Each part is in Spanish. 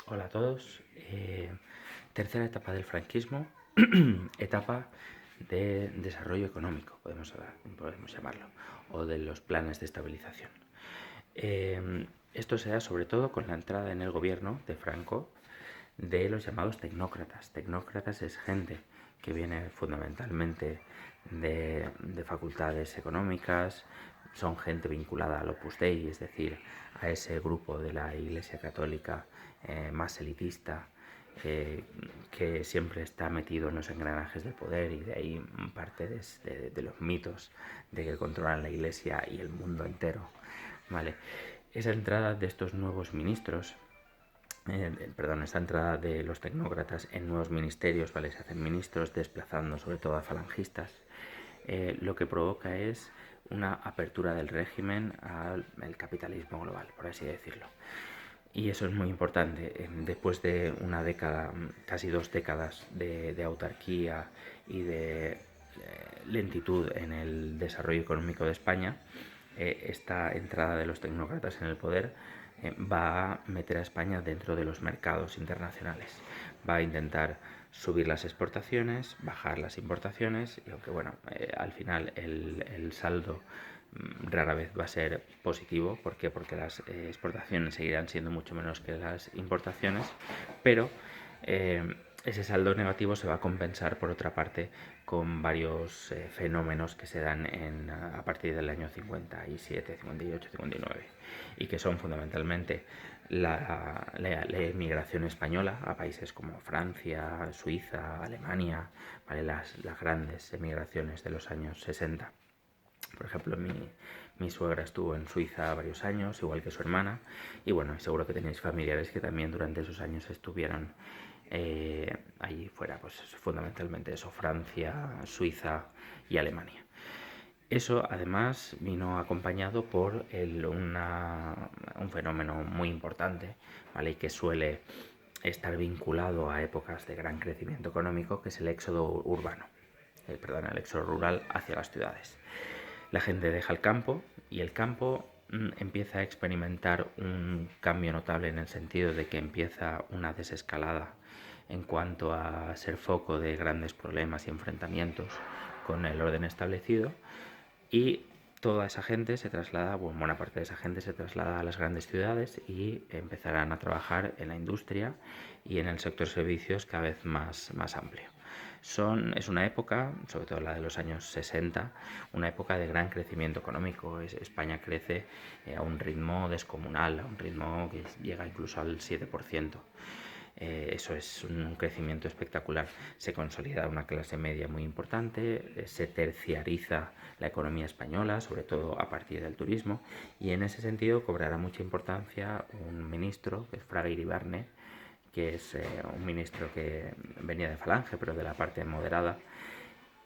Hola a todos. Tercera etapa del franquismo, etapa de desarrollo económico, podemos llamarlo, o de los planes de estabilización. Esto se da sobre todo con la entrada en el gobierno de Franco de los llamados tecnócratas. Tecnócratas es gente que viene fundamentalmente de facultades económicas, son gente vinculada al Opus Dei, es decir, a ese grupo de la Iglesia Católica más elitista, que siempre está metido en los engranajes del poder, y de ahí parte de los mitos de que controlan la Iglesia y el mundo entero. ¿Vale? Esa entrada de estos nuevos ministros, esta entrada de los tecnócratas en nuevos ministerios, ¿vale? Se hacen ministros desplazando sobre todo a falangistas. Lo que provoca es una apertura del régimen al capitalismo global, por así decirlo. Y eso es muy importante. Después de una década, casi 2 décadas de autarquía y de lentitud en el desarrollo económico de España, esta entrada de los tecnócratas en el poder va a meter a España dentro de los mercados internacionales. Va a intentar subir las exportaciones, bajar las importaciones, y aunque bueno, al final el saldo rara vez va a ser positivo. ¿Por qué? Porque las exportaciones seguirán siendo mucho menos que las importaciones, pero ese saldo negativo se va a compensar por otra parte con varios fenómenos que se dan a partir del año 57, 58, 59, y que son fundamentalmente la emigración española a países como Francia, Suiza, Alemania, ¿vale? Las grandes emigraciones de los años 60. Por ejemplo, mi suegra estuvo en Suiza varios años, igual que su hermana, y bueno, seguro que tenéis familiares que también durante esos años estuvieron allí fuera, pues fundamentalmente eso, Francia, Suiza y Alemania. Eso además vino acompañado por un fenómeno muy importante, ¿vale? Y que suele estar vinculado a épocas de gran crecimiento económico, que es el éxodo urbano, el éxodo rural hacia las ciudades. La gente deja el campo y el campo empieza a experimentar un cambio notable, en el sentido de que empieza una desescalada en cuanto a ser foco de grandes problemas y enfrentamientos con el orden establecido, y toda esa gente se traslada, bueno, buena parte de esa gente se traslada a las grandes ciudades y empezarán a trabajar en la industria y en el sector servicios cada vez más amplio. Es una época, sobre todo la de los años 60, una época de gran crecimiento económico. España crece a un ritmo descomunal, a un ritmo que llega incluso al 7%. Eso es un crecimiento espectacular. Se consolida una clase media muy importante, se terciariza la economía española, sobre todo a partir del turismo, y en ese sentido cobrará mucha importancia un ministro, que es Fraga Iribarne, que es un ministro que venía de Falange, pero de la parte moderada,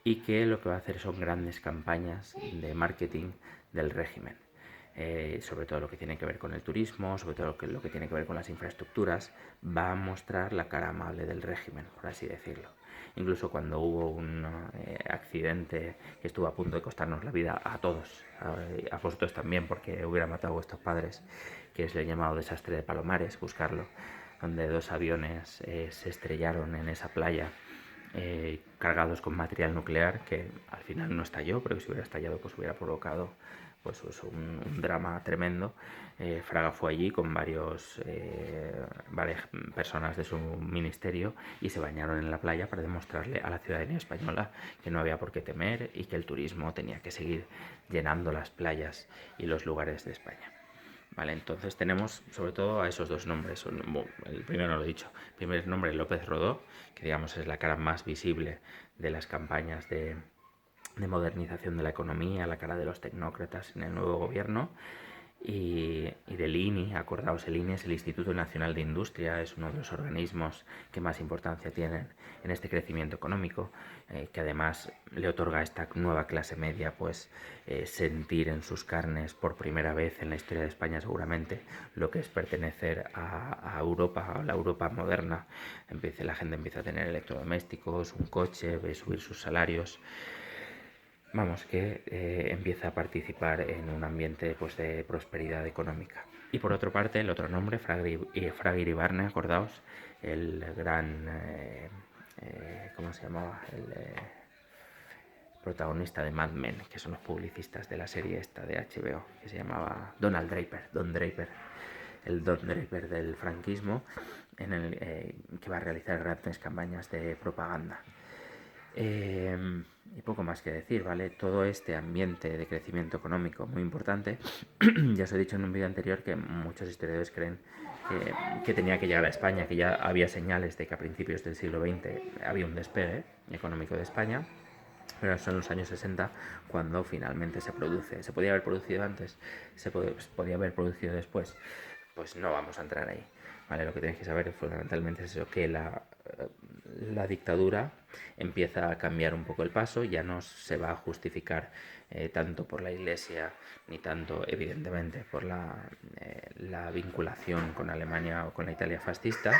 y que lo que va a hacer son grandes campañas de marketing del régimen. Sobre todo lo que tiene que ver con el turismo, sobre todo lo que tiene que ver con las infraestructuras, va a mostrar la cara amable del régimen, por así decirlo. Incluso cuando hubo un accidente que estuvo a punto de costarnos la vida a todos, a vosotros también, porque hubiera matado a vuestros padres, que es el llamado desastre de Palomares, buscarlo, donde 2 aviones se estrellaron en esa playa, cargados con material nuclear, que al final no estalló, pero que si hubiera estallado pues hubiera provocado pues un drama tremendo. Fraga fue allí con varias personas de su ministerio y se bañaron en la playa para demostrarle a la ciudadanía española que no había por qué temer y que el turismo tenía que seguir llenando las playas y los lugares de España. Vale, entonces tenemos sobre todo a esos 2 nombres. El primero no lo he dicho. El primer nombre, López Rodó, que digamos es la cara más visible de las campañas de modernización de la economía, la cara de los tecnócratas en el nuevo gobierno. Y del INI, acordaos, el INI es el Instituto Nacional de Industria, es uno de los organismos que más importancia tienen en este crecimiento económico, que además le otorga a esta nueva clase media pues sentir en sus carnes por primera vez en la historia de España seguramente lo que es pertenecer a Europa, a la Europa moderna. La gente empieza a tener electrodomésticos, un coche, ve subir sus salarios. Vamos, que empieza a participar en un ambiente pues de prosperidad económica. Y por otra parte, el otro nombre, Fraga Iribarne, acordaos, el gran, ¿cómo se llamaba? El protagonista de Mad Men, que son los publicistas de la serie esta de HBO, que se llamaba Donald Draper, Don Draper, el Don Draper del franquismo, en el que va a realizar grandes campañas de propaganda. Y poco más que decir, ¿vale? Todo este ambiente de crecimiento económico muy importante, ya os he dicho en un vídeo anterior que muchos historiadores creen que tenía que llegar a España, que ya había señales de que a principios del siglo XX había un despegue económico de España, pero son los años 60 cuando finalmente se produce. ¿Se podía haber producido antes? ¿Podía haber producido después? Pues no vamos a entrar ahí. ¿Vale? Lo que tenéis que saber fundamentalmente es eso, que la dictadura empieza a cambiar un poco el paso, ya no se va a justificar tanto por la Iglesia ni tanto, evidentemente, por la vinculación con Alemania o con la Italia fascista,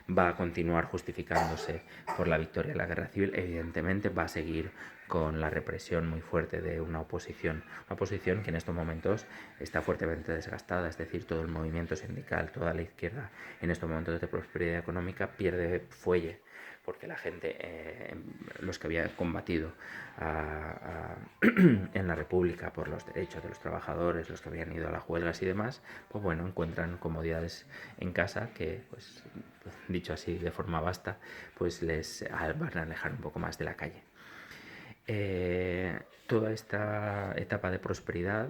va a continuar justificándose por la victoria de la guerra civil, evidentemente va a seguir con la represión muy fuerte de una oposición que en estos momentos está fuertemente desgastada, es decir, todo el movimiento sindical, toda la izquierda en estos momentos de prosperidad económica pierde fuelle, porque la gente, los que habían combatido en la República por los derechos de los trabajadores, los que habían ido a las huelgas y demás, pues bueno, encuentran comodidades en casa que, pues dicho así de forma vasta, pues les van a alejar un poco más de la calle. Toda esta etapa de prosperidad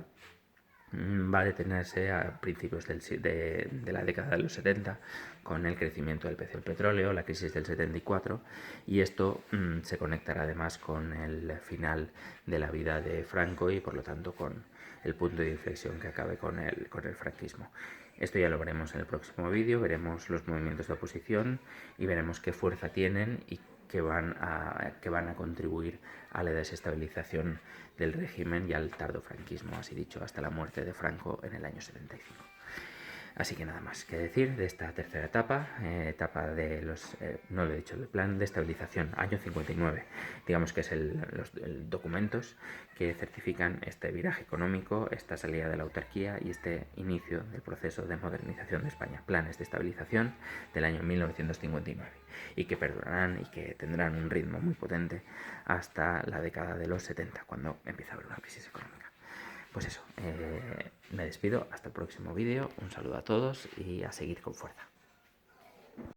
va a detenerse a principios de la década de los 70 con el crecimiento del precio del petróleo, la crisis del 74, y esto se conectará además con el final de la vida de Franco y por lo tanto con el punto de inflexión que acabe con el franquismo. Esto ya lo veremos en el próximo vídeo, veremos los movimientos de oposición y veremos qué fuerza tienen y que van a contribuir a la desestabilización del régimen y al tardofranquismo, así dicho, hasta la muerte de Franco en el año 75. Así que nada más que decir de esta tercera etapa, etapa de los, no lo he dicho, el plan de estabilización, año 59, digamos que es los documentos que certifican este viraje económico, esta salida de la autarquía y este inicio del proceso de modernización de España, planes de estabilización del año 1959 y que perdurarán y que tendrán un ritmo muy potente hasta la década de los 70, cuando empieza a haber una crisis económica. Pues eso, me despido, hasta el próximo vídeo, un saludo a todos y a seguir con fuerza.